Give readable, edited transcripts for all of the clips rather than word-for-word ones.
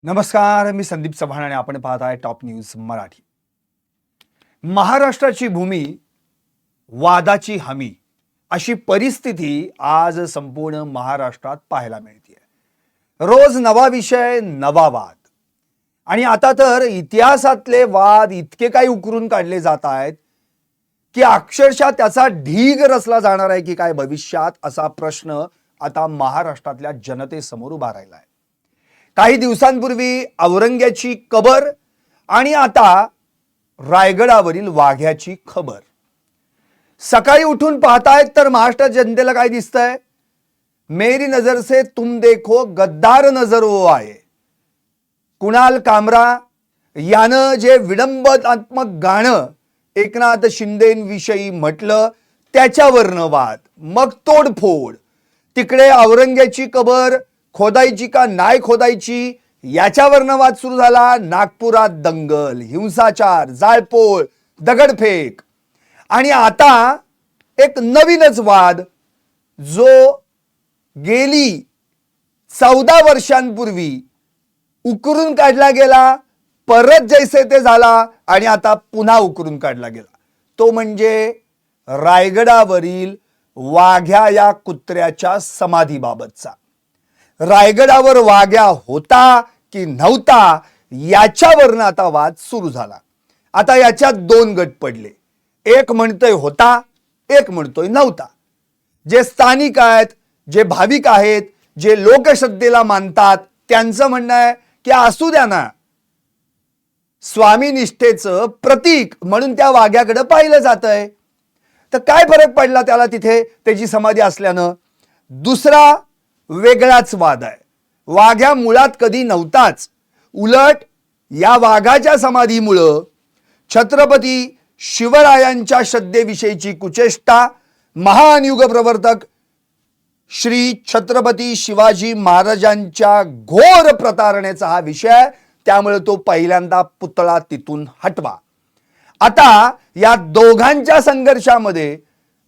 नमस्कार, मी संदीप चव्हाण आणि आपण पाहत आहे टॉप न्यूज मराठी. महाराष्ट्राची भूमी, वादाची हमी अशी परिस्थिती आज संपूर्ण महाराष्ट्रात पाहायला मिळते. रोज नवा विषय, नवा वाद. आणि आता तर इतिहासातले वाद इतके काही उकरून काढले जात आहेत की अक्षरशः त्याचा ढीग रचला जाणार आहे की काय भविष्यात, असा प्रश्न आता महाराष्ट्रातल्या जनतेसमोर उभा राहिला आहे. काही दिवसांपूर्वी औरंग्याची कबर आणि आता रायगडावरील वाघ्याची खबर. सकाळी उठून पाहतायत तर महाराष्ट्र जनतेला काय दिसतंय? मेरी नजर से तुम देखो गद्दार नजर वो आए. कुणाल कामरा यानं जे विडंबनात्मक गाणं एकनाथ शिंदेविषयी म्हटलं त्याच्यावरनं वाद, मग तोडफोड. तिकडे औरंग्याची कबर खोदायची का नाही खोदायची याच्यावरनं वाद सुरू झाला. नागपुरात दंगल, हिंसाचार, जाळपोळ, दगडफेक. आणि आता एक नवीनच वाद जो गेली 14 वर्षांपूर्वी उकरून काढला गेला, परत जैसे ते झाला आणि आता पुन्हा उकरून काढला गेला. तो म्हणजे रायगडावरील वाघ्या या कुत्र्याच्या समाधीबाबतचा. रायगडावर वाघ्या होता की नव्हता याच्यावरनं आता वाद सुरू झाला. आता याच्यात दोन गट पडले. एक म्हणतोय होता, एक म्हणतोय नव्हता. जे स्थानिक आहेत, जे भाविक आहेत, जे लोकश्रद्धेला मानतात, त्यांचं म्हणणं आहे की असू द्या ना, स्वामी निष्ठेचं प्रतीक म्हणून त्या वाघ्याकडे पाहिलं जातंय, तर काय फरक पडला त्याला तिथे त्याची समाधी असल्यानं. दुसरा वेगळाच वाद आहे. वाघ्या मुळात कधी नव्हताच. उलट या वाघाच्या समाधीमुळं छत्रपती शिवरायांच्या श्रद्धेविषयीची कुचेष्टा, महान युग प्रवर्तक श्री छत्रपती शिवाजी महाराजांच्या घोर प्रतारणेचा हा विषय, त्यामुळे तो पहिल्यांदा पुतळा तिथून हटवा. आता या दोघांच्या संघर्षामध्ये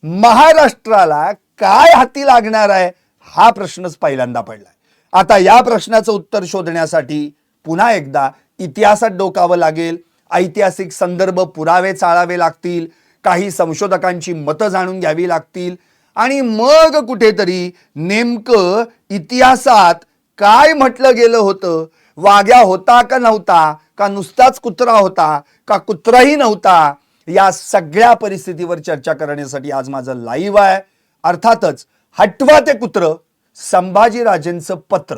महाराष्ट्राला काय हाती लागणार आहे हा प्रश्नच पहिल्यांदा पडलाय. आता या प्रश्नाचं उत्तर शोधण्यासाठी पुन्हा एकदा इतिहासात डोकावं लागेल. ऐतिहासिक संदर्भ, पुरावे चाळावे लागतील. काही संशोधकांची मतं जाणून घ्यावी लागतील आणि मग कुठेतरी नेमकं इतिहासात काय म्हटलं गेलं होतं, वाघ्या होता का नव्हता, का नुसताच कुत्रा होता, का कुत्राही नव्हता, या सगळ्या परिस्थितीवर चर्चा करण्यासाठी आज माझं लाईव्ह आहे. अर्थातच हटवा ते कुत्र, संभाजीराजेंचं पत्र.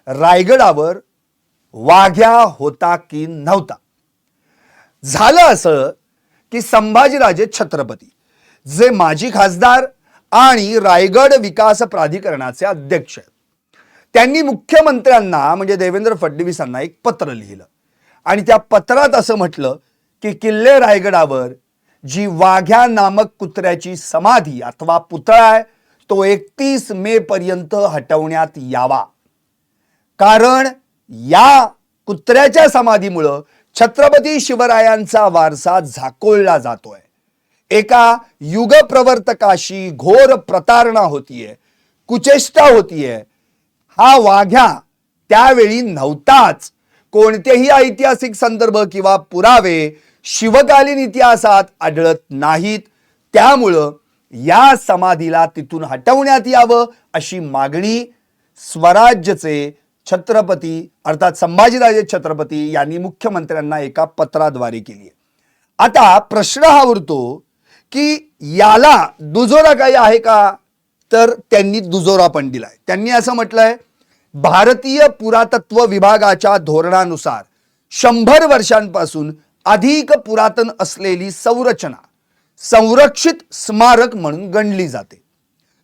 रायगडावर वाघ्या होता की नव्हता. झालं असं की संभाजीराजे छत्रपती, जे माजी खासदार आणि रायगड विकास प्राधिकरणाचे अध्यक्ष आहेत, त्यांनी मुख्यमंत्र्यांना म्हणजे देवेंद्र फडणवीसांना एक पत्र लिहिलं आणि त्या पत्रात असं म्हटलं की किल्ले रायगडावर जी वाघ्या नामक कुत्र्याची समाधी अथवा पुतळा आहे तो 31 मे पर्यंत हटवण्यात यावा. कारण या कुत्र्याच्या समाधीमुळं छत्रपती शिवरायांचा वारसा झाकोळला जातोय. एका युगप्रवर्तकाशी घोर प्रतारणा होतीये, कुचेष्टा होतीये. हा वाघ्या त्यावेळी नव्हताच. कोणतेही ऐतिहासिक संदर्भ किंवा पुरावे शिवकालीन इतिहासात आढळत नाहीत. त्यामुळं या समाधीला तिथून हटवण्यात यावं अशी मागणी स्वराज्यचे छत्रपती अर्थात संभाजीराजे छत्रपती यांनी मुख्यमंत्र्यांना एका पत्राद्वारे केली आहे. आता प्रश्न हा उरतो की याला दुजोरा काही आहे का? तर त्यांनी दुजोरा पण दिलाय. त्यांनी असं म्हटलंय, भारतीय पुरातत्व विभागाच्या धोरणानुसार 100 वर्षांपासून अधिक पुरातन असलेली संरचना संरक्षित स्मारक म्हणून गणली जाते.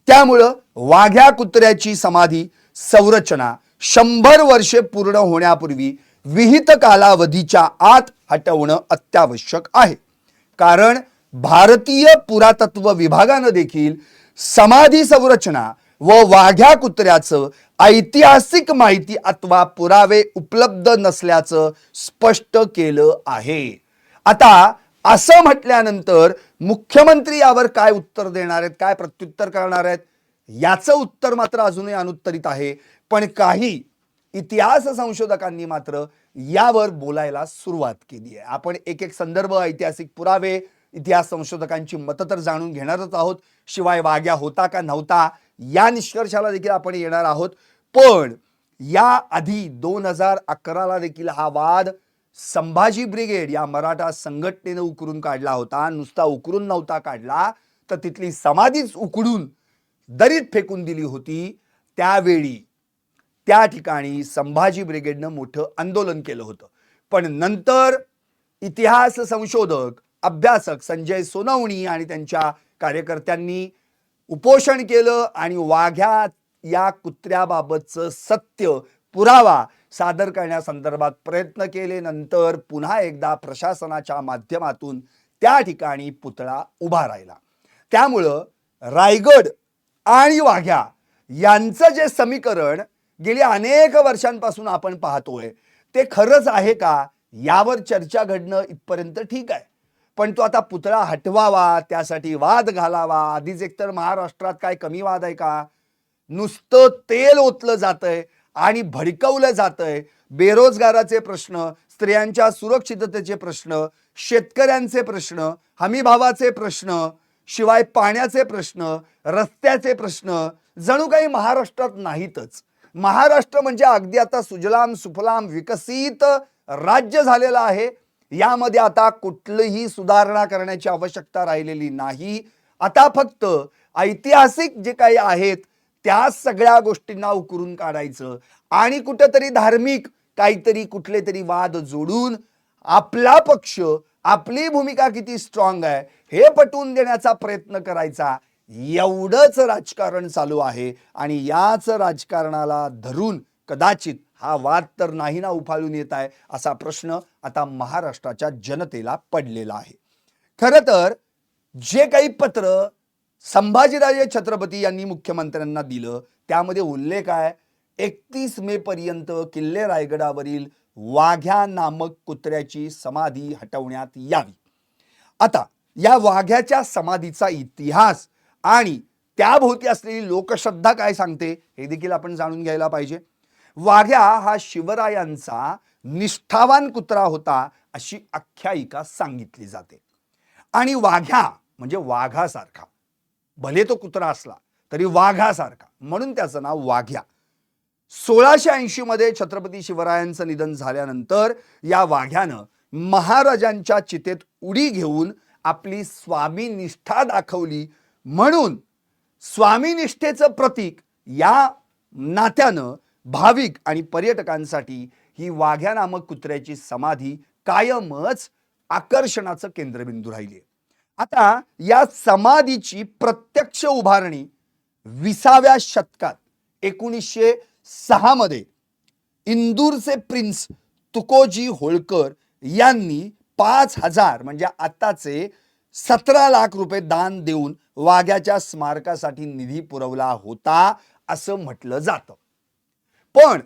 त्यामुळं वाघ्या कुत्र्याची समाधी संरचना 100 वर्षे पूर्ण होण्यापूर्वी विहित कालावधीच्या आत हटवणं अत्यावश्यक आहे. कारण भारतीय पुरातत्व विभागानं देखील समाधी संरचना व वाघ्या कुत्र्याचं ऐतिहासिक माहिती अथवा पुरावे उपलब्ध नसल्याचं स्पष्ट केलं आहे. आता असं म्हटल्यानंतर मुख्यमंत्री यावर काय उत्तर देणार आहेत, काय प्रत्युत्तर करणार आहेत, याचं उत्तर मात्र अजूनही अनुत्तरित आहे. पण काही इतिहास संशोधकांनी मात्र यावर बोलायला सुरुवात केली आहे. आपण एक एक संदर्भ, ऐतिहासिक पुरावे, इतिहास संशोधकांची मतं तर जाणून घेणारच आहोत. शिवाय वाघ्या होता का नव्हता या निष्कर्षाला देखील आपण येणार आहोत. पण या आधी 2011ला देखील हा वाद संभाजी ब्रिगेड या मराठा संघटनेनं उकरून काढला होता. नुसता उकरून नव्हता काढला, तर तिथली समाधीच उकडून दरीत फेकून दिली होती. त्यावेळी त्या ठिकाणी संभाजी ब्रिगेडनं मोठं आंदोलन केलं होतं. पण नंतर इतिहास संशोधक, अभ्यासक संजय सोनवणी आणि त्यांच्या कार्यकर्त्यांनी उपोषण केलं आणि वाघ्या या कुत्र्याबाबतचं सत्य पुरावा सादर करण्यासंदर्भात प्रयत्न केले. नंतर पुन्हा एकदा प्रशासनाच्या माध्यमातून त्या ठिकाणी पुतळा उभा राहिला. त्यामुळं रायगड आणि वाघ्या यांचं जे समीकरण गेली अनेक वर्षांपासून आपण पाहतोय ते खरंच आहे का यावर चर्चा घडणं इथपर्यंत ठीक आहे. पण तो आता पुतळा हटवावा, त्यासाठी वाद घालावा. आधीच एकतर महाराष्ट्रात काय कमी वाद आहे का? नुसतं तेल ओतलं जातंय आणि भडकवलं जातंय. बेरोजगाराचे प्रश्न, स्त्रियांच्या सुरक्षिततेचे प्रश्न, शेतकऱ्यांचे प्रश्न, हमीभावाचे प्रश्न, शिवाय पाण्याचे प्रश्न, रस्त्याचे प्रश्न जणू काही महाराष्ट्रात नाहीतच. महाराष्ट्र म्हणजे अगदी आता सुजलाम सुफलाम विकसित राज्य झालेलं आहे. यामध्ये आता कुठलीही सुधारणा करण्याची आवश्यकता राहिलेली नाही. आता फक्त ऐतिहासिक जे काही आहेत त्या सगळ्या गोष्टींना उकरून काढायचं आणि कुठेतरी धार्मिक काहीतरी कुठले तरी वाद जोडून आपला पक्ष, आपली भूमिका किती स्ट्रॉंग आहे हे पटवून देण्याचा प्रयत्न करायचा. एवढंच राजकारण चालू आहे आणि याच राजकारणाला धरून कदाचित हा वाद तर नाही ना उफाळून येत आहे असा प्रश्न आता महाराष्ट्राच्या जनतेला पडलेला आहे. खरं तर जे काही पत्र संभाजीराजे छत्रपती यांनी मुख्यमंत्र्यांना दिलं त्यामध्ये उल्लेख आहे 31 मे पर्यंत किल्ले रायगडावरील वाघ्या नामक कुत्र्याची समाधी हटवण्यात यावी. आता या वाघ्याच्या समाधीचा इतिहास आणि त्याभोवती असलेली लोकश्रद्धा काय सांगते हे देखील आपण जाणून घ्यायला पाहिजे. वाघ्या हा शिवरायांचा निष्ठावान कुत्रा होता अशी आख्यायिका सांगितली जाते. आणि वाघ्या म्हणजे वाघासारखा, भले तो कुत्रा असला तरी वाघासारखा, म्हणून त्याचं नाव वाघ्या. 1680 मध्ये छत्रपती शिवरायांचं निधन झाल्यानंतर या वाघ्यानं महाराजांच्या चितेत उडी घेऊन आपली स्वामीनिष्ठा दाखवली. म्हणून स्वामीनिष्ठेचं प्रतीक या नात्यानं भाविक आणि पर्यटकांसाठी ही वाघ्या नामक कुत्र्याची समाधी कायमच आकर्षणाचं केंद्रबिंदू राहिली. आता या समाधीची प्रत्यक्ष उभारणी 20व्या शतकात 1906 मध्ये इंदूरचे प्रिन्स तुकोजी होळकर यांनी 5,000 म्हणजे आताचे 17 लाख रुपये दान देऊन वाघ्याच्या स्मारकासाठी निधी पुरवला होता असं म्हटलं जातं. पण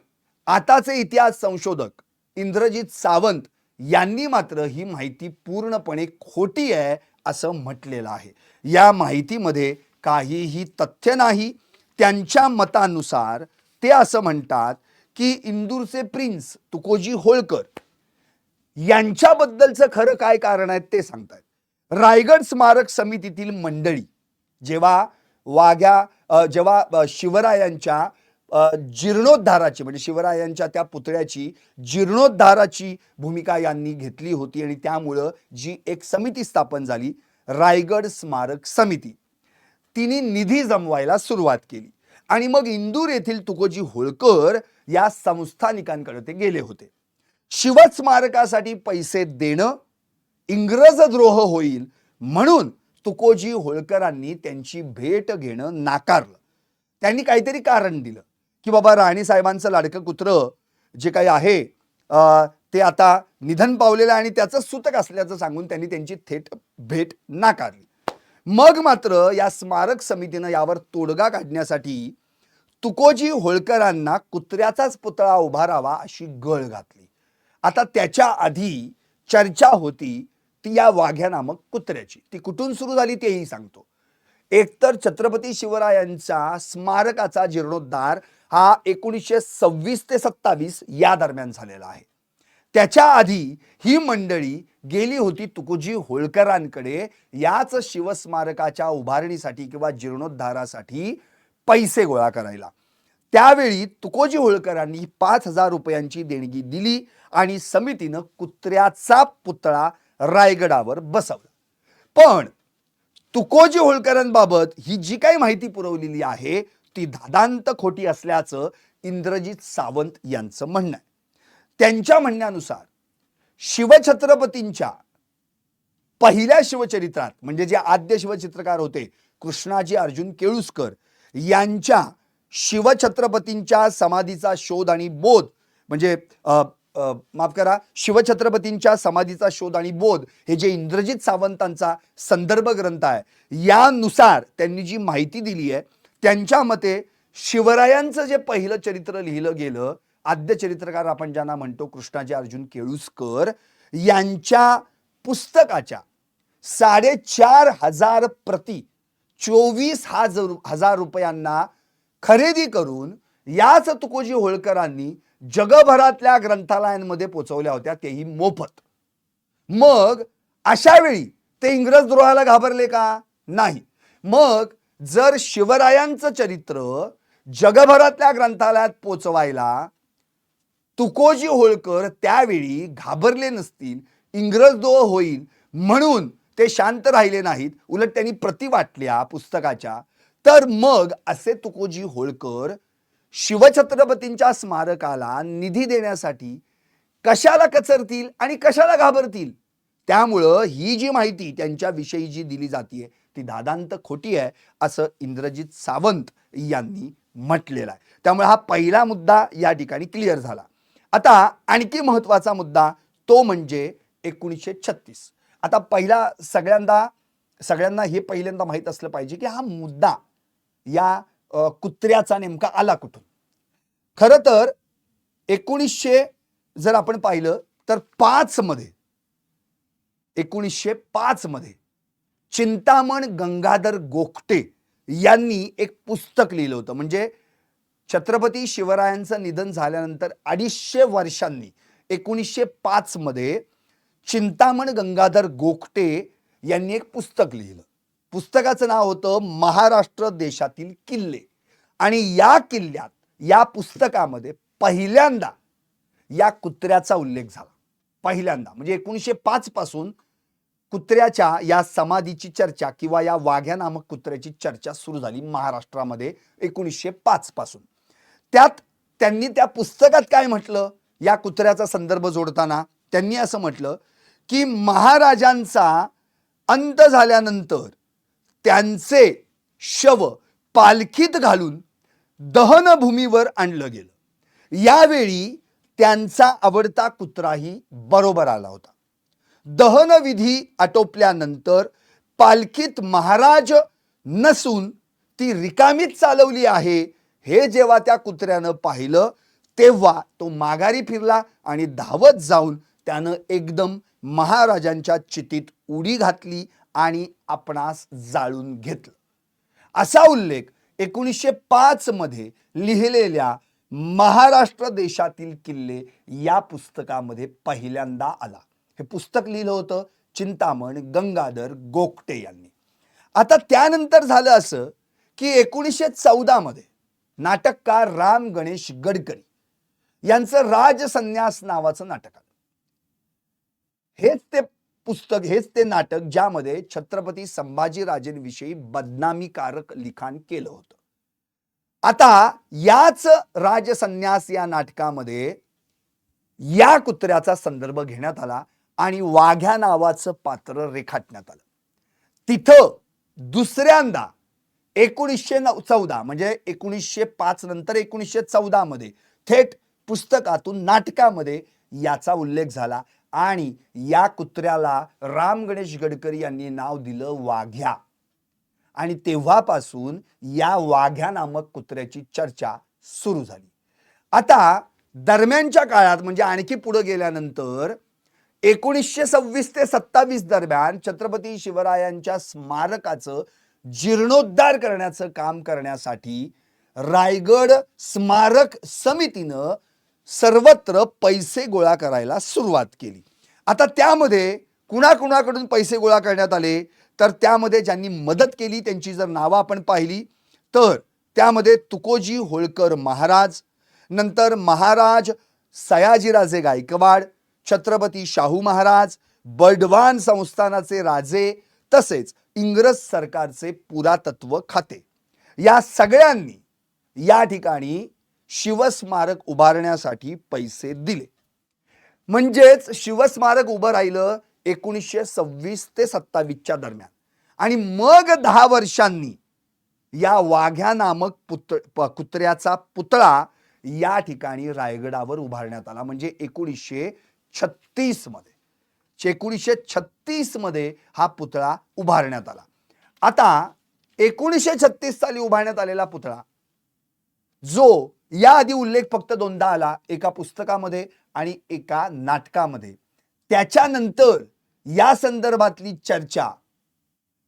आताचे इतिहास संशोधक इंद्रजित सावंत यांनी मात्र ही माहिती पूर्णपणे खोटी आहे असं म्हटलेलं आहे. या माहितीमध्ये काहीही तथ्य नाही. त्यांच्या मतानुसार ते असं म्हणतात की इंदूरचे प्रिन्स तुकोजी होळकर यांच्याबद्दलचं खरं काय कारण आहे ते सांगतात. रायगड स्मारक समितीतील मंडळी जेव्हा शिवरायांच्या जीर्णोद्धाराची म्हणजे शिवरायांच्या त्या पुतळ्याची जीर्णोद्धाराची भूमिका यांनी घेतली होती आणि त्यामुळं जी एक समिती स्थापन झाली रायगड स्मारक समिती, तिने निधी जमवायला सुरुवात केली आणि मग इंदूर येथील तुकोजी होळकर या संस्थानिकांकडे ते गेले होते. शिवस्मारकासाठी पैसे देणं इंग्रजद्रोह होईल म्हणून तुकोजी होळकरांनी त्यांची भेट घेणं नाकारलं. त्यांनी काहीतरी कारण दिलं की बाबा राणीसाहेबांचं लाडकं कुत्रं जे काही आहे ते आता निधन पावलेलं आणि त्याचं सूतक असल्याचं सांगून त्यांनी त्यांची थेट भेट नाकारली. मग मात्र या स्मारक समितीनं यावर तोडगा काढण्यासाठी तुकोजी होळकरांना कुत्र्याचाच पुतळा उभारावा अशी गळ घातली. आता त्याच्या आधी चर्चा होती ती या वाघ्या नामक कुत्र्याची. ती कुठून सुरू झाली तेही सांगतो. एकतर छत्रपती शिवरायांच्या स्मारकाचा जीर्णोद्धार हा 1926 ते 27 या दरम्यान झालेला आहे. त्याच्या आधी ही मंडळी गेली होती तुकोजी होळकरांकडे याच शिवस्मारकाच्या उभारणीसाठी किंवा जीर्णोद्धारासाठी पैसे गोळा करायला. त्यावेळी तुकोजी होळकरांनी 5,000 रुपयांची देणगी दिली आणि समितीनं कुत्र्याचा पुतळा रायगडावर बसवला. पण तुकोजी होळकरांबाबत ही जी काही माहिती पुरवलेली आहे ती धादांत खोटी असल्याचं इंद्रजित सावंत यांचं म्हणणं आहे. त्यांच्या म्हणण्यानुसार शिवछत्रपतींच्या पहिल्या शिवचरित्रात म्हणजे जे आद्य शिवचित्रकार होते कृष्णाजी अर्जुन केळुस्कर यांच्या शिवछत्रपतींच्या समाधीचा शोध आणि बोध म्हणजे माफ करा शिवछत्रपतींच्या समाधीचा शोध आणि बोध हे जे इंद्रजित सावंतांचा संदर्भ ग्रंथ आहे यानुसार त्यांनी जी माहिती दिली आहे त्यांच्या मते शिवरायांचं जे पहिलं चरित्र लिहिलं गेलं आद्य चरित्रकार आपण ज्यांना म्हणतो कृष्णाजी अर्जुन केळुस्कर यांच्या पुस्तकाच्या 4,500 प्रती 24,000 रुपयांना खरेदी करून याच तुकोजी होळकरांनी जगभरातल्या ग्रंथालयांमध्ये पोहोचवल्या होत्या तेही मोफत. मग अशा वेळी ते इंग्रज द्रोहाला घाबरले का? नाही. मग जर शिवरायांचं चरित्र जगभरातल्या ग्रंथालयात पोचवायला तुकोजी होळकर त्यावेळी घाबरले नसतील इंग्रजद्रोह होईल म्हणून ते शांत राहिले नाहीत उलट त्यांनी प्रति वाटल्या पुस्तकाच्या तर मग असे तुकोजी होळकर शिवछत्रपतींच्या स्मारकाला निधी देण्यासाठी कशाला कचरतील आणि कशाला घाबरतील. त्यामुळं ही जी माहिती त्यांच्याविषयी जी दिली जाते ती धादांत खोटी आहे असं इंद्रजित सावंत यांनी म्हटलेलं आहे. त्यामुळे हा पहिला मुद्दा या ठिकाणी क्लिअर झाला. आता आणखी महत्वाचा मुद्दा तो म्हणजे 1936. आता पहिला सगळ्यांना हे पहिल्यांदा माहीत असलं पाहिजे की हा मुद्दा या कुत्र्याचा नेमका आला कुठून. खरं तर 1900 जर आपण पाहिलं तर 1905 मध्ये चिंतामण गंगाधर गोखटे यांनी एक पुस्तक लिहिलं होतं. म्हणजे छत्रपती शिवरायांचं निधन झाल्यानंतर 250 वर्षांनी 1905 मध्ये चिंतामण गंगाधर गोखटे यांनी एक पुस्तक लिहिलं. पुस्तकाचं नाव होतं महाराष्ट्र देशातील किल्ले. आणि या किल्ल्यात या पुस्तकामध्ये पहिल्यांदा या कुत्र्याचा उल्लेख झाला. पहिल्यांदा म्हणजे 1905 पासून कुत्र्याच्या या समाधीची चर्चा किंवा या वाघ्या नामक कुत्र्याची चर्चा सुरू झाली महाराष्ट्रामध्ये 1905 पासून. त्यात त्यांनी त्या पुस्तकात काय म्हटलं या कुत्र्याचा संदर्भ जोडताना त्यांनी असं म्हटलं की महाराजांचा अंत झाल्यानंतर त्यांचे शव पालखीत घालून दहनभूमीवर आणलं गेलं. यावेळी त्यांचा आवडता कुत्राही बरोबर आला होता. दहनविधी आटोपल्यानंतर पालखीत महाराज नसून ती रिकामीच चालवली आहे हे जेव्हा त्या कुत्र्यानं पाहिलं तेव्हा तो माघारी फिरला आणि धावत जाऊन त्यानं एकदम महाराजांच्या चितीत उडी घातली आणि आपणास जाळून घेतलं. असा उल्लेख 1905 मध्ये लिहिलेल्या महाराष्ट्र देशातील किल्ले या पुस्तकामध्ये पहिल्यांदा आला. हे पुस्तक लिहिलं होतं चिंतामण गंगाधर गोखटे यांनी. आता त्यानंतर झालं असं की 1914 मध्ये नाटककार राम गणेश गडकरी यांचं राजसन्यास नावाचं नाटक आलं. हेच ते पुस्तक हेच ते नाटक ज्यामध्ये छत्रपती संभाजीराजेंविषयी बदनामीकारक लिखाण केलं होतं. आता याच राजसन्यास या नाटकामध्ये या कुत्र्याचा संदर्भ घेण्यात आला आणि वाघ्या नावाचं पात्र रेखाटण्यात आलं. तिथं दुसऱ्यांदा 1914 म्हणजे 1905 नंतर 1914 मध्ये थेट पुस्तकातून नाटकामध्ये याचा उल्लेख झाला आणि या कुत्र्याला राम गणेश गडकरी यांनी नाव दिलं वाघ्या. आणि तेव्हापासून या वाघ्या नामक कुत्र्याची चर्चा सुरू झाली. आता दरम्यानच्या काळात म्हणजे आणखी पुढे गेल्यानंतर 1926 ते 27 दरम्यान छत्रपती शिवरायांच्या स्मारकाचं जीर्णोद्धार करण्याचं काम करण्यासाठी रायगड स्मारक समितीनं सर्वत्र पैसे गोळा करायला सुरुवात केली. आता त्यामध्ये कुणाकुणाकडून पैसे गोळा करण्यात आले, तर त्यामध्ये ज्यांनी मदत केली त्यांची जर नावं आपण पाहिली तर त्यामध्ये तुकोजी होळकर महाराज, नंतर महाराज सयाजीराजे गायकवाड, छत्रपती शाहू महाराज, बर्डवान संस्थानाचे राजे, तसेच इंग्रज सरकारचे पुरातत्व खाते, या सगळ्यांनी या ठिकाणी शिवस्मारक उभारण्यासाठी पैसे दिले. म्हणजेच शिवस्मारक उभं राहिलं 1926 ते 27च्या दरम्यान. आणि मग 10 वर्षांनी या वाघ्या नामक कुत्र्याचा पुतळा या ठिकाणी रायगडावर उभारण्यात आला. म्हणजे 1936 मध्ये 1936 मध्ये हा पुतळा उभारण्यात आला. आता 1936 साली उभारण्यात आलेला पुतळा, जो याआधी उल्लेख फक्त दोनदा आला, एका पुस्तकामध्ये आणि एका नाटकामध्ये, त्याच्यानंतर या संदर्भातली चर्चा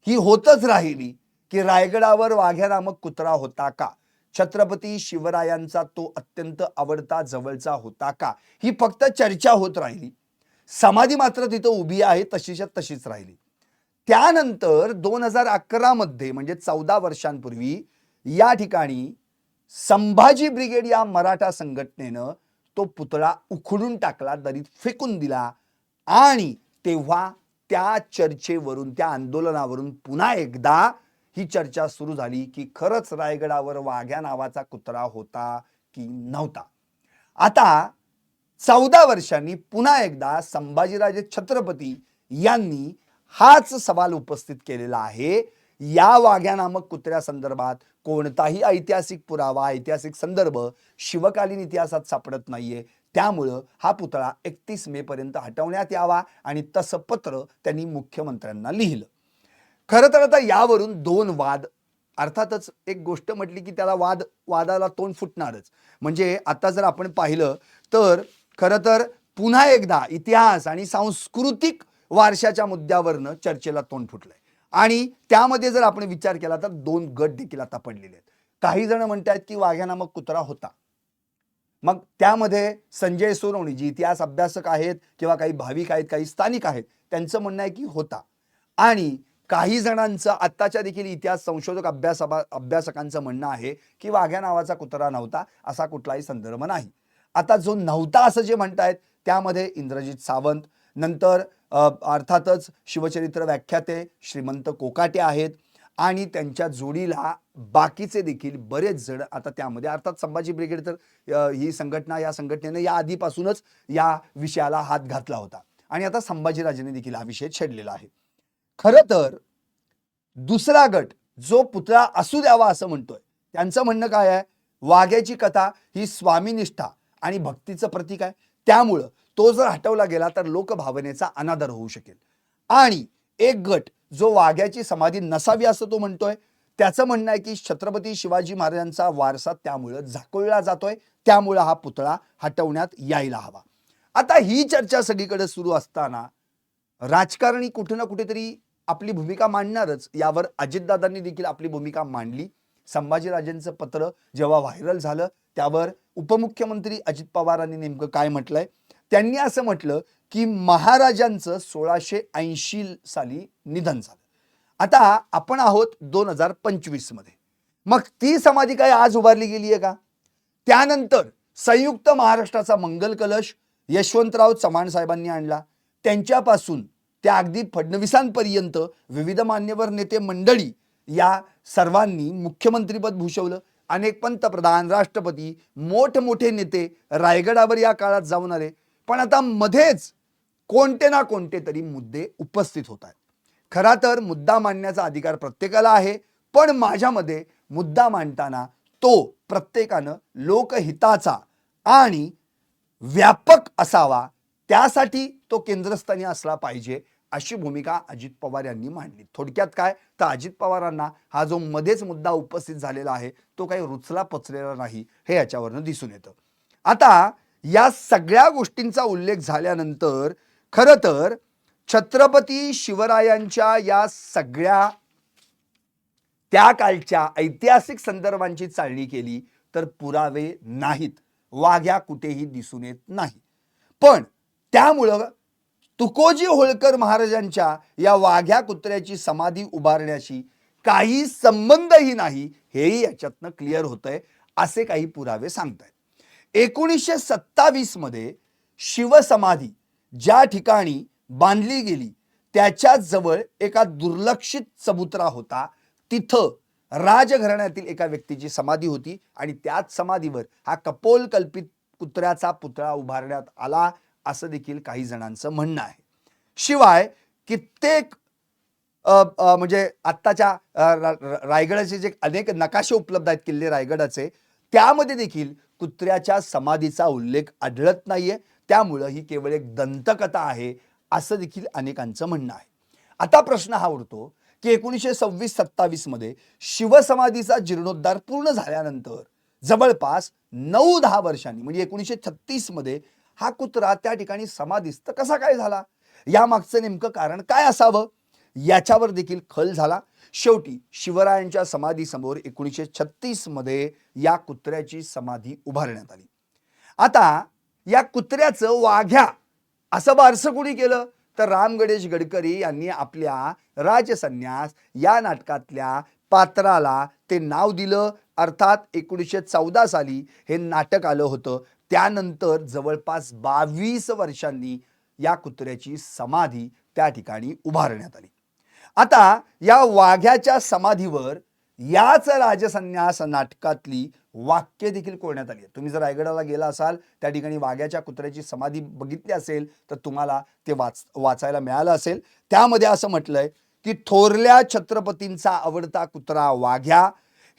ही होतच राहिली की रायगडावर वाघ्या नामक कुत्रा होता का, छत्रपती शिवरायांचा तो अत्यंत आवडता जवळचा होता का, ही फक्त चर्चा होत राहिली. समाधी मात्र तिथं उभी आहे तशीच्या तशीच राहिली. त्यानंतर 2011 मध्ये म्हणजे 14 वर्षांपूर्वी या ठिकाणी संभाजी ब्रिगेड या मराठा संघटनेनं तो पुतळा उखडून टाकला, दरीत फेकून दिला. आणि तेव्हा त्या चर्चेवरून, त्या आंदोलनावरून पुन्हा एकदा ही चर्चा सुरू झाली की खरंच रायगडावर वाघ्या नावाचा कुत्रा होता की नव्हता. आता 14 वर्षांनी पुन्हा एकदा संभाजीराजे छत्रपती यांनी हाच सवाल उपस्थित केलेला आहे. या वाघ्या नामक कुत्र्या संदर्भात कोणताही ऐतिहासिक पुरावा, ऐतिहासिक संदर्भ शिवकालीन इतिहासात सापडत नाहीये. त्यामुळं हा पुतळा 31 मे पर्यंत हटवण्यात यावा आणि तसं पत्र त्यांनी मुख्यमंत्र्यांना लिहिलं. खरं तर आता यावरून दोन वाद, अर्थातच एक गोष्ट म्हटली की त्याला वादाला तोंड फुटणारच. म्हणजे आता जर आपण पाहिलं तर खरं तर पुन्हा एकदा इतिहास आणि सांस्कृतिक वारशाच्या मुद्द्यावरनं चर्चेला तोंड फुटलंय. आणि त्यामध्ये जर आपण विचार केला तर दोन गट देखील आता पडलेले आहेत. काही जण म्हणतात की वाघ्या नामक कुत्रा होता. मग त्यामध्ये संजय सोनवणे जी इतिहास अभ्यासक आहेत किंवा काही भाविक आहेत, काही स्थानिक आहेत, त्यांचं म्हणणं आहे की होता. आणि काही जणांचं आत्ताच्या देखील इतिहास संशोधक अभ्यासकांचं म्हणणं आहे की वाघ्या नावाचा कुत्रा नव्हता, असा कुठलाही संदर्भ नाही. आता जो नव्हता असं जे म्हणतायत त्यामध्ये इंद्रजित सावंत, नंतर अर्थातच शिवचरित्र व्याख्याते श्रीमंत कोकाटे आहेत आणि त्यांच्या जोडीला बाकीचे देखील बरेच जण आता त्यामध्ये. अर्थात संभाजी ब्रिगेड तर ही संघटना, या संघटनेने या आधीपासूनच या विषयाला हात घातला होता आणि आता संभाजीराजेंनी देखील हा विषय छेडलेला आहे. खरं तर दुसरा गट जो पुतळा असू द्यावा असं म्हणतोय, त्यांचं म्हणणं काय आहे, वाघ्याची कथा ही स्वामीनिष्ठा आणि भक्तीचं प्रतीक आहे, त्यामुळं तो जर हटवला गेला तर लोकभावनेचा अनादर होऊ शकेल. आणि एक गट जो वाघ्याची समाधी नसावी असं तो म्हणतोय, त्याचं म्हणणं आहे की छत्रपती शिवाजी महाराजांचा वारसा त्यामुळं झाकोळला जातोय, त्यामुळं हा पुतळा हटवण्यात यायला हवा. आता ही चर्चा सगळीकडे सुरू असताना राजकारणी कुठे ना कुठेतरी आपली भूमिका मांडणारच. यावर अजितदादांनी देखील आपली भूमिका मांडली. संभाजीराजेंचं पत्र जेव्हा व्हायरल झालं त्यावर उपमुख्यमंत्री अजित पवारांनी नेमकं काय म्हटलंय, त्यांनी असं म्हटलं की महाराजांचं 1680 साली निधन झालं. आता आपण आहोत 2025 मध्ये. मग ती समाधी काय आज उभारली गेली आहे का? त्यानंतर संयुक्त महाराष्ट्राचा मंगल कलश यशवंतराव चव्हाण साहेबांनी आणला. त्यांच्यापासून त्या अगदी फडणवीसांपर्यंत विविध मान्यवर नेते मंडळी या सर्वांनी मुख्यमंत्रीपद भूषवलं. अनेक पंतप्रधान, राष्ट्रपती, मोठमोठे नेते रायगडावर या काळात जाऊन आले. पण आता मध्येच कोणते ना कोणते तरी मुद्दे उपस्थित होत आहेत. खरा तर मुद्दा मांडण्याचा अधिकार प्रत्येकाला आहे, पण माझ्यामध्ये मुद्दा मांडताना तो प्रत्येकानं लोकहिताचा आणि व्यापक असावा, त्यासाठी तो केंद्रस्थानी असला पाहिजे, अशी भूमिका अजित पवार यांनी मांडली. थोडक्यात काय तर अजित पवारांना हा जो मध्येच मुद्दा उपस्थित झालेला आहे तो काही रुचला पचलेला नाही, हे याच्यावरनं दिसून येतं. आता या सगळ्या गोष्टींचा उल्लेख झाल्यानंतर खरं तर छत्रपती शिवरायांच्या या सगळ्या त्या काळच्या ऐतिहासिक संदर्भांची चाळणी केली तर पुरावे नाहीत, वाघ्या कुठेही दिसून येत नाही. पण त्यामुळं तुकोजी होळकर महाराजांच्या या वाघ्या कुत्र्याची समाधी उभारण्याशी काही संबंधही नाही, हेही याच्यातनं क्लिअर होतंय, असे काही पुरावे सांगतायत. 1927 मध्ये शिवसमाधी ज्या ठिकाणी बांधली गेली त्याच्याच जवळ एका दुर्लक्षित चबुतरा होता. तिथं राजघराण्यातील एका व्यक्तीची समाधी होती आणि त्याच समाधीवर हा कपोल कल्पित कुत्र्याचा पुतळा उभारण्यात आला, असं देखील काही जणांचं म्हणणं आहे. शिवाय कित्येक म्हणजे आत्ताच्या रायगडाचे जे अनेक नकाशे उपलब्ध आहेत किल्ले रायगडाचे, त्यामध्ये देखील कुत्र्याच्या समाधीचा उल्लेख आढळत नाहीये. त्यामुळं ही केवळ एक दंतकथा आहे, असं देखील अनेकांचं म्हणणं आहे. आता प्रश्न हा उरतो की 1926-27 मध्ये शिवसमाधीचा जीर्णोद्धार पूर्ण झाल्यानंतर जवळपास 9-10 वर्षांनी म्हणजे 1936 मध्ये हा कुत्रा त्या ठिकाणी समाधीस्थ कसा काय झाला, यामागचं नेमकं कारण काय असावं, याच्यावर देखील खल झाला. शेवटी शिवरायांच्या समाधीसमोर 1936 मध्ये या कुत्र्याची समाधी उभारण्यात आली. आता या कुत्र्याचं वाघ्या असं बारसं कुणी केलं तर राम गणेश गडकरी यांनी आपल्या राजसन्यास या नाटकातल्या पात्राला ते नाव दिलं. अर्थात 1914 साली हे नाटक आलं होतं. त्यानंतर जवळपास 22 वर्षांनी या कुत्र्याची समाधी त्या ठिकाणी उभारण्यात आली. आता या वाघ्याच्या समाधीवर याच राजसन्यास नाटकातली वाक्य देखील कोरण्यात आली. तुम्ही जर रायगडाला गेला असाल, त्या ठिकाणी वाघ्याच्या कुत्र्याची समाधी बघितली असेल तर तुम्हाला ते वाचायला मिळालं असेल. त्यामध्ये असं म्हटलंय की थोरल्या छत्रपतींचा आवडता कुत्रा वाघ्या,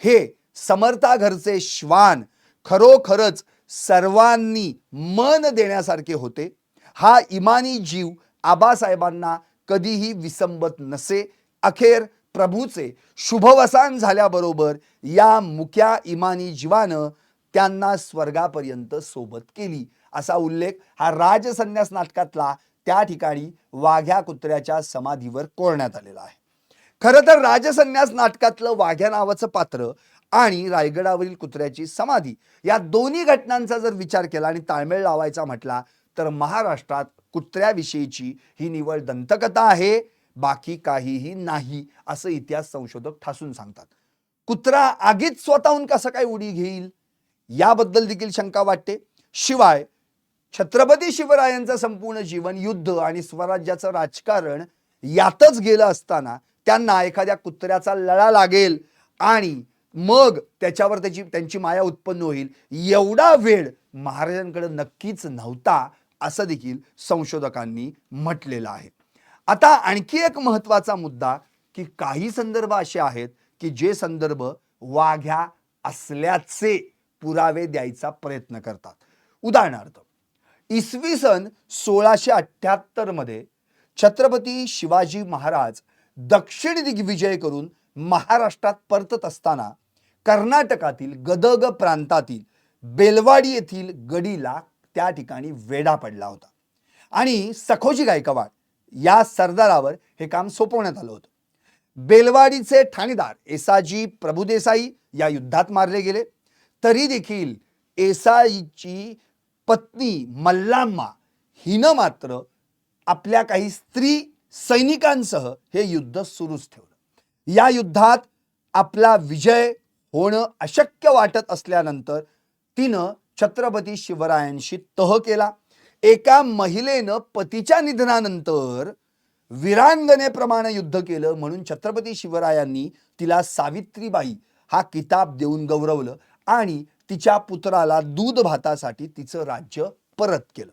हे समर्था घरचे श्वान, खरोखरच सर्वांनी मन देण्यासारखे होते. हा इमानी जीव आबासाहेबांना कधीही विसंबत नसे. अखेर प्रभूचे शुभवसान झाल्याबरोबर या मुक्या इमानी जीवानं त्यांना स्वर्गापर्यंत सोबत केली, असा उल्लेख हा राजसन्यास नाटकातला त्या ठिकाणी वाघ्या कुत्र्याच्या समाधीवर कोरण्यात आलेला आहे. खरं तर राजसन्यास नाटकातलं वाघ्या नावाचं पात्र आणि रायगडावरील कुत्र्याची समाधी या दोन्ही घटनांचा जर विचार केला आणि ताळमेळ लावायचा म्हटला तर महाराष्ट्रात कुत्र्याविषयीची ही निव्वळ दंतकथा आहे, बाकी काहीही नाही, असं इतिहास संशोधक ठासून सांगतात. कुत्रा आगीत स्वतःहून कसं काय उडी घेईल, याबद्दल देखील शंका वाटते. शिवाय छत्रपती शिवरायांचं संपूर्ण जीवन युद्ध आणि स्वराज्याचं राजकारण यातच गेलं असताना त्यांना एखाद्या कुत्र्याचा लळा लागेल आणि मग त्याच्यावर त्यांची माया उत्पन्न होईल, एवढा वेळ महाराजांकडे नक्कीच नव्हता, असं देखील संशोधकांनी म्हटलेलं आहे. आता आणखी एक महत्त्वाचा मुद्दा की काही संदर्भ असे आहेत की जे संदर्भ वाघ्या असल्याचे पुरावे द्यायचा प्रयत्न करतात. उदाहरणार्थ इसवी सन 1678 मध्ये छत्रपती शिवाजी महाराज दक्षिण दिग्विजय करून महाराष्ट्रात परतत असताना कर्नाटकातील गदग प्रांतातील बेलवाडी येथील गडीला त्या ठिकाणी वेढा पडला होता आणि सखोजी गायकवाड या सरदारावर हे काम सोपवण्यात आलं होतं. बेलवाडीचे ठाणेदार एसाजी प्रभुदेसाई या युद्धात मारले गेले. तरी देखील एसाईची पत्नी मल्लाम्मा हिनं मात्र आपल्या काही स्त्री सैनिकांसह हे युद्ध सुरूच ठेवलं. या युद्धात आपला विजय होणं अशक्य वाटत असल्यानंतर तिनं छत्रपती शिवरायांशी तह केला. एका महिलेनं पतीच्या निधनानंतर वीरांगनेप्रमाणे युद्ध केलं म्हणून छत्रपती शिवरायांनी तिला सावित्रीबाई हा किताब देऊन गौरवलं आणि तिच्या पुत्राला दूध भातासाठी तिचं राज्य परत केलं.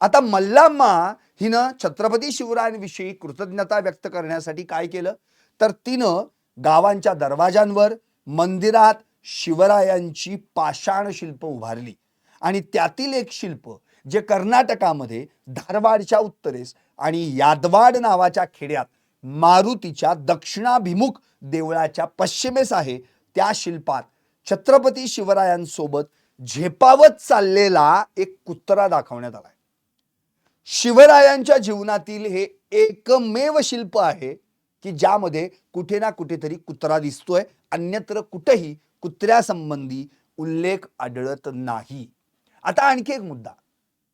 आता मल्लाम्मा हिनं छत्रपती शिवरायांविषयी कृतज्ञता व्यक्त करण्यासाठी काय केलं तर तिनं गावांच्या दरवाजांवर मंदिरात शिवरायांची पाषाण शिल्प उभारली आणि त्यातील एक शिल्प जे कर्नाटकामध्ये धारवाडच्या उत्तरेस आणि यादवाड नावाच्या खेड्यात मारुतीच्या दक्षिणाभिमुख देवळाच्या पश्चिमेस आहे, त्या शिल्पात छत्रपती शिवरायांसोबत झेपावत चाललेला एक कुत्रा दाखवण्यात आलाय. शिवरायांच्या जीवनातील हे एकमेव शिल्प आहे की ज्यामध्ये कुठे ना कुठेतरी कुत्रा दिसतोय, अन्यत्र कुठेही कुत्र्यासंबंधी उल्लेख आढळत नाही. आता आणखी एक मुद्दा,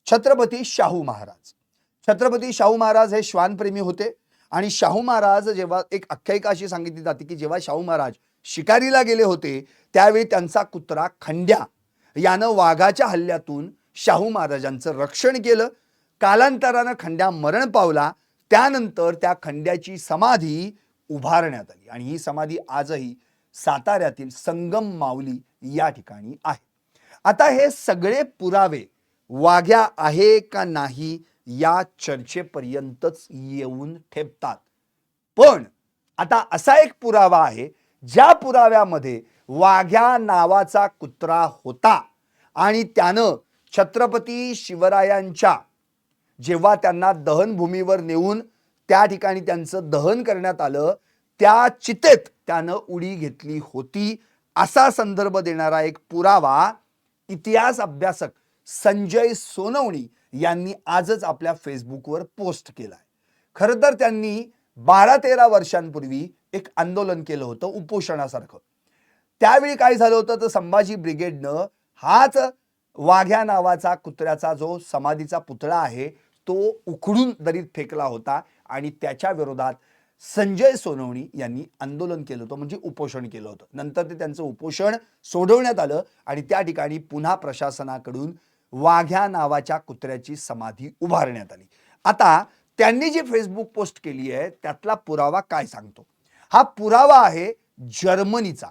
छत्रपती शाहू महाराज. छत्रपती शाहू महाराज हे श्वानप्रेमी होते आणि शाहू महाराज जेव्हा एक आख्यायिका अशी सांगितली जाते की जेव्हा शाहू महाराज शिकारीला गेले होते त्यावेळी त्यांचा कुत्रा खंड्या यानं वाघाच्या हल्ल्यातून शाहू महाराजांचं रक्षण केलं. कालांतरानं खंड्या मरण पावला. त्यानंतर त्या खंड्याची समाधी उभारण्यात आली आणि ही समाधी आजही साताऱ्यातील संगम माऊली या ठिकाणी आहे. आता हे सगळे पुरावे वाघ्या आहे का नाही या चर्चेपर्यंतच येऊन ठेपतात. पण आता असा एक पुरावा आहे ज्या पुराव्यामध्ये वाघ्या नावाचा कुत्रा होता आणि त्यानं छत्रपती शिवरायांच्या जेव्हा त्यांना दहनभूमीवर नेऊन त्या ठिकाणी त्यांचं दहन करण्यात आलं त्या चितेत त्यानं उडी घेतली होती असा संदर्भ देणारा एक पुरावा इतिहास अभ्यासक संजय सोनवणी यांनी आजच आपल्या फेसबुकवर पोस्ट केलाय. खरं तर त्यांनी 12-13 वर्षांपूर्वी एक आंदोलन केलं होतं उपोषणासारखं. त्यावेळी काय झालं होतं तर संभाजी ब्रिगेडनं हाच वाघ्या नावाचा कुत्र्याचा जो समाधीचा पुतळा आहे तो उखडून दरीत फेकला होता आणि त्याच्या विरोधात संजय सोनवणी यांनी आंदोलन केलं होतं, म्हणजे उपोषण केलं होतं. नंतर ते त्यांचं उपोषण सोडवण्यात आलं आणि त्या ठिकाणी पुन्हा प्रशासनाकडून वाघ्या नावाच्या कुत्र्याची समाधी उभारण्यात आली. आता त्यांनी जी फेसबुक पोस्ट केली आहे त्यातला पुरावा काय सांगतो? हा पुरावा आहे जर्मनीचा.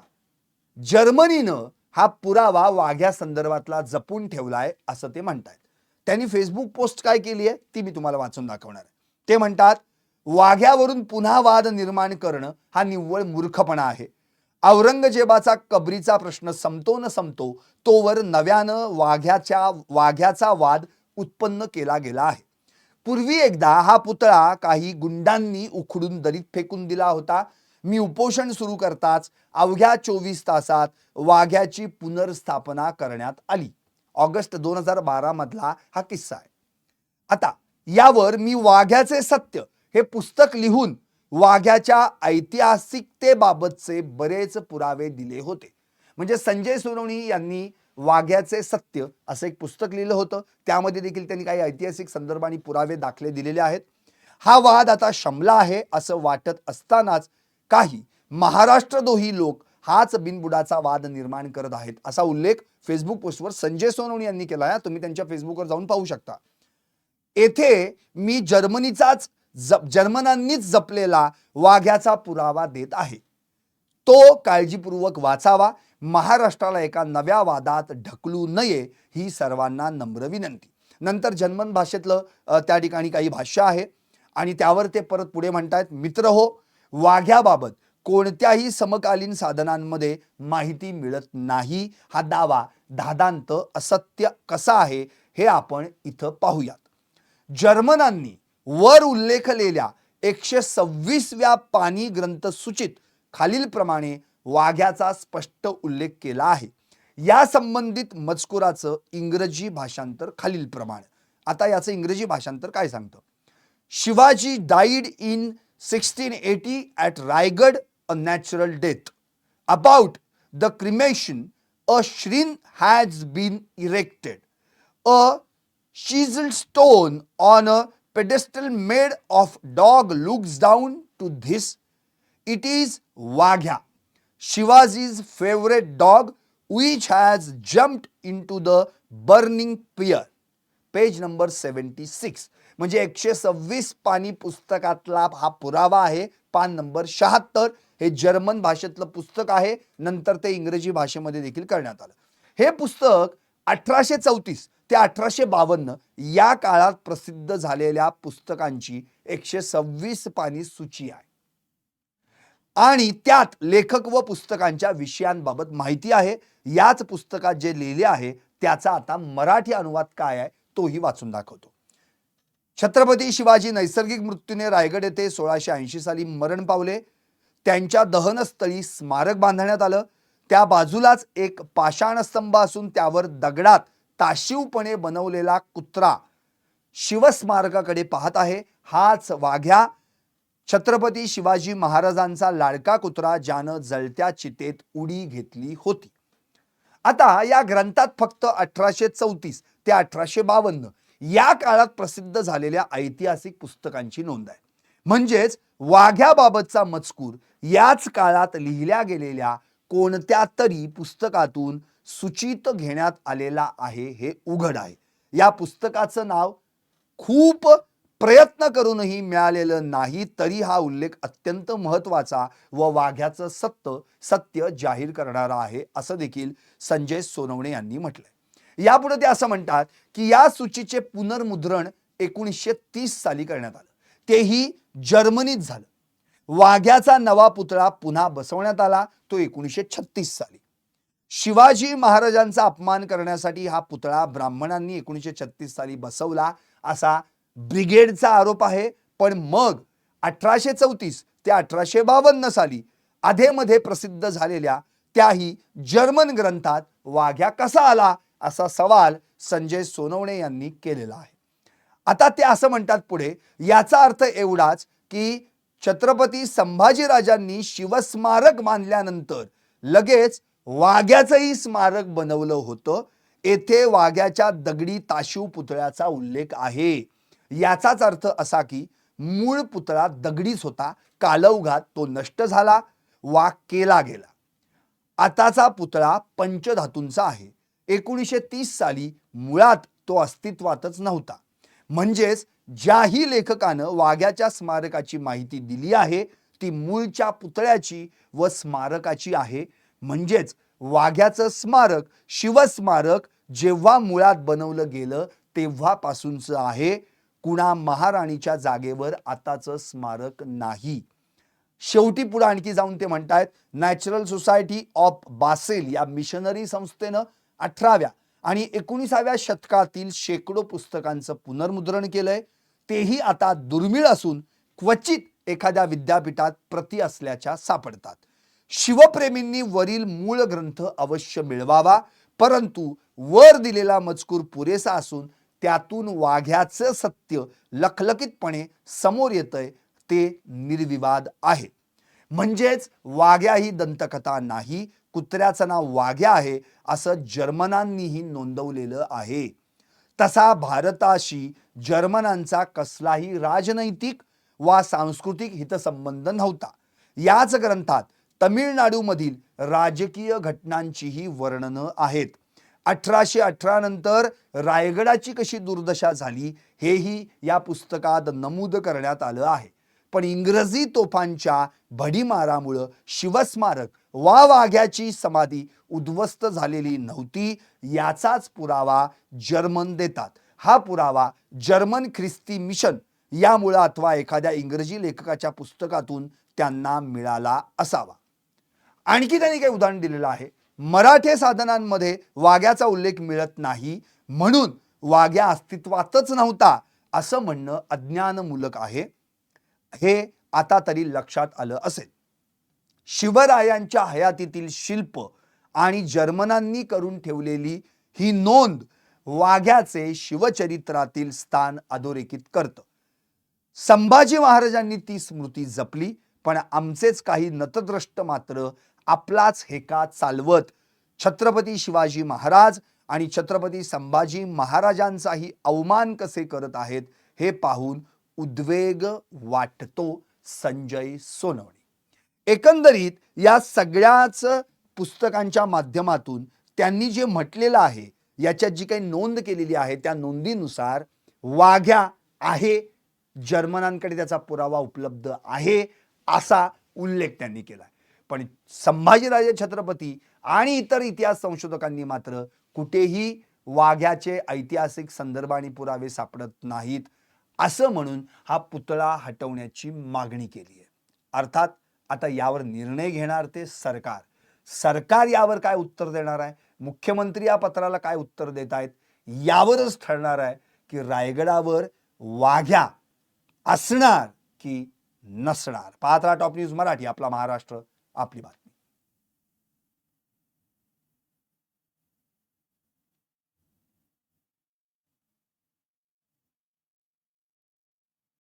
जर्मनीनं हा पुरावा वाघ्या संदर्भातला जपून ठेवलाय असं ते म्हणतात. त्यांनी फेसबुक पोस्ट काय केली आहे ती मी तुम्हाला वाचून दाखवणार आहे. ते म्हणतात, वाघ्यावरून पुन्हा वाद निर्माण करणं हा निव्वळ मूर्खपणा आहे. औरंगजेबाचा कबरीचा प्रश्न संपतो न संपतो तोवर नव्यानं वाघ्याचा वाद उत्पन्न केला गेला आहे. पूर्वी एकदा हा पुतळा काही गुंडांनी उखडून दरीत फेकून दिला होता. मी उपोषण सुरू करताच अवघ्या 24 तासात वाघ्याची पुनर्स्थापना करण्यात आली. ऑगस्ट 2012 मधला हा किस्सा आहे. आता यावर मी वाघ्याचे सत्य हे पुस्तक लिहून वाघ्याच्या ऐतिहासिकतेबाबतचे बरेच पुरावे दिले होते. म्हणजे संजय सोनवणी यांनी वाघ्याचे सत्य असं एक पुस्तक लिहिलं होतं. त्यामध्ये देखील त्यांनी काही ऐतिहासिक संदर्भ आणि पुरावे दाखले दिलेले आहेत. हा वाद आता शमला आहे असं वाटत असतानाच काही महाराष्ट्रद्रोही लोक हाच बिनबुडाचा वाद निर्माण करत आहेत असा उल्लेख फेसबुक पोस्टवर संजय सोनवणी यांनी केला आहे. तुम्ही त्यांच्या फेसबुकवर जाऊन पाहू शकता. येथे मी जर्मनांनीच जपलेला वाघ्याचा पुरावा देत आहे. तो काळजीपूर्वक वाचावा. महाराष्ट्राला एका नव्या वादात ढकलू नये ही सर्वांना नम्र विनंती. नंतर जर्मन भाषेतलं त्या ठिकाणी काही भाष्य आहे आणि त्यावर ते परत पुढे म्हणतात, मित्र हो, वाघ्याबाबत कोणत्याही समकालीन साधनांमध्ये माहिती मिळत नाही. हा दावा धादांत असत्य कसा आहे हे आपण इथं पाहूयात. जर्मनांनी वर उल्लेखलेल्या 126व्या पानी ग्रंथ सूचित खालीलप्रमाणे वाघ्याचा स्पष्ट उल्लेख केला आहे. या संबंधित मजकुराचं इंग्रजी भाषांतर खालीलप्रमाणे. आता याचं इंग्रजी भाषांतर काय सांगतं? Shivaji died in 1680 at Raigad a natural death. About the cremation, a shrine has been erected. A chiseled stone on a pedestal made of dog looks down to this. It is Waghya, Shivaji's favorite dog, which has jumped into the burning pyre. Page number 76. म्हणजे 126 पानी पुस्तकातला हा पुरावा आहे. पान number 76. हे German भाषेतलं पुस्तक आहे. नंतर ते इंग्रजी भाषेमध्ये देखील करण्यात आलं. हे पुस्तक 1834 ते 1852 या काळात प्रसिद्ध झालेल्या पुस्तकांची 126 पानी सूची आहे आणि त्यात लेखक व पुस्तकांच्या विषयांबाबत माहिती आहे. याच पुस्तकात जे लिहिले आहे त्याचा आता मराठी अनुवाद काय आहे तोही वाचून दाखवतो. छत्रपती शिवाजी नैसर्गिक मृत्यूने रायगड येथे 1680 साली मरण पावले. त्यांच्या दहनस्थळी स्मारक बांधण्यात आलं. त्या बाजूलाच एक पाषाणस्तंभ असून त्यावर दगडात ताशीवपणे बनवलेला कुत्रा शिवस्मारकाकडे पाहत आहे. हाच वाघ्या छत्रपती शिवाजी महाराजांचा लाडका कुत्रा ज्यानं जळत्या चितेत उडी घेतली होती. आता या ग्रंथात फक्त 1834 ते 1852 या काळात प्रसिद्ध झालेल्या ऐतिहासिक पुस्तकांची नोंद आहे. म्हणजेच वाघ्याबाबतचा मजकूर याच काळात लिहिल्या गेलेल्या कोणत्या तरी पुस्तकातून सूचित घेण्यात आलेला आहे हे उघड आहे. या पुस्तकाचं नाव खूप प्रयत्न करूनही मिळालेलं नाही, तरी हा उल्लेख अत्यंत महत्त्वाचा व वाघ्याचं सत्य जाहीर करणारा आहे असं देखील संजय सोनवणे यांनी म्हटलंय. यापुढे ते असं म्हणतात की या सूचीचे पुनर्मुद्रण 1930 साली करण्यात आलं. तेही जर्मनीत झालं. वाघ्याचा नवा पुतळा पुन्हा बसवण्यात आला, तो 1936 साली. शिवाजी महाराजांचा अपमान करण्यासाठी हा पुतळा ब्राह्मणांनी 1936 साली बसवला असा ब्रिगेडचा आरोप आहे. पण मग 1834 ते 1852 साली अधेमध्ये प्रसिद्ध झालेल्या त्याही जर्मन ग्रंथात वाघ्या कसा आला असा सवाल संजय सोनवणे यांनी केलेला आहे. आता ते असं म्हणतात पुढे, याचा अर्थ एवढाच की छत्रपती संभाजीराजांनी शिवस्मारक बांधल्यानंतर लगेच वाघ्याचंही स्मारक बनवलं होतं. येथे वाघ्याच्या दगडी ताशीव पुतळ्याचा उल्लेख आहे. याचाच अर्थ असा की मूळ पुतळा दगडीच होता, कालौघात तो नष्ट झाला वा केला गेला. आताचा पुतळा पंचधातूंचा आहे. 1930 साली मुळात तो अस्तित्वातच नव्हता. म्हणजेच ज्याही लेखकानं वाघ्याच्या स्मारकाची माहिती दिली आहे ती मूळच्या पुतळ्याची व स्मारकाची आहे. म्हणजेच वाघ्याचं स्मारक शिवस्मारक जेव्हा मुळात बनवलं गेलं तेव्हापासूनचं आहे. कुणा महाराणीच्या जागेवर आताचं स्मारक नाही. शेवटी पुढे आणखी जाऊन ते म्हणतात, नॅचरल सोसायटी ऑफ बासेल या मिशनरी संस्थेनं 18व्या आणि 19व्या शतकातील शेकडो पुस्तकांचं पुनर्मुद्रण केलंय. तेही आता दुर्मिळ असून क्वचित एखाद्या विद्यापीठात प्रती असल्याच्या सापडतात. शिवप्रेमींनी वरील मूळ ग्रंथ अवश्य मिळवावा, परंतु वर दिलेला मजकूर पुरेसा असून त्यातून वाघ्याचं सत्य लखलखितपणे समोर येतंय ते निर्विवाद आहे. म्हणजेच वाघ्या ही दंतकथा नाही, कुत्र्याचं नाव वाघ्या आहे असं जर्मनांनीही नोंदवलेलं आहे. तसा भारताशी जर्मनांचा कसलाही राजनैतिक वा सांस्कृतिक हितसंबंध नव्हता. याच ग्रंथात तमिळनाडूमधील राजकीय घटनांचीही वर्णनं आहेत. 1818 नंतर रायगडाची कशी दुर्दशा झाली हेही या पुस्तकात नमूद करण्यात आलं आहे. पण इंग्रजी तोफांच्या भडीमारामुळे शिवस्मारक वा वाघ्याची समाधी उद्ध्वस्त झालेली नव्हती याचाच पुरावा जर्मन देतात. हा पुरावा जर्मन ख्रिस्ती मिशन यामुळे अथवा एखाद्या इंग्रजी लेखकाच्या पुस्तकातून त्यांना मिळाला असावा. आणखी त्यांनी काही उदाहरण दिलेलं आहे. मराठी साधनांमध्ये वाघ्याचा उल्लेख मिळत नाही म्हणून वाघ्या अस्तित्वातच नव्हता असं म्हणणं अज्ञानमूलक आहे. हे आता तरी लक्षात आलं असेल. शिवरायांच्या हयातीतील शिल्प आणि जर्मनांनी करून ठेवलेली ही नोंद वाघ्याचे शिवचरित्रातील स्थान अधोरेखित करतं. संभाजी महाराजांनी ती स्मृती जपली, पण आमचेच काही नतद्रष्ट मात्र आपलाच हेका चालवत छत्रपती शिवाजी महाराज आणि छत्रपती संभाजी महाराजांचाही अवमान कसे करत आहेत हे पाहून उद्वेग वाटतो. संजय सोनवणे. एकंदरीत या सगळ्याच पुस्तकांच्या माध्यमातून त्यांनी जे म्हटलेलं आहे याच्यात जी काही नोंद केलेली आहे त्या नोंदीनुसार वाघ्या आहे, जर्मनांकडे त्याचा पुरावा उपलब्ध आहे असा उल्लेख त्यांनी केला. पण संभाजीराजे छत्रपती आणि इतर इतिहास संशोधकांनी मात्र कुठेही वाघ्याचे ऐतिहासिक संदर्भ आणि पुरावे सापडत नाहीत असं म्हणून हा पुतळा हटवण्याची मागणी केली आहे. अर्थात आता यावर निर्णय घेणार ते सरकार. सरकार यावर काय उत्तर देणार आहे, मुख्यमंत्री या पत्राला काय उत्तर देत आहेत यावरच ठरणार आहे की रायगडावर वाघ्या असणार की नसणार. पाहत राहा टॉप न्यूज मराठी, आपला महाराष्ट्र आपली बात.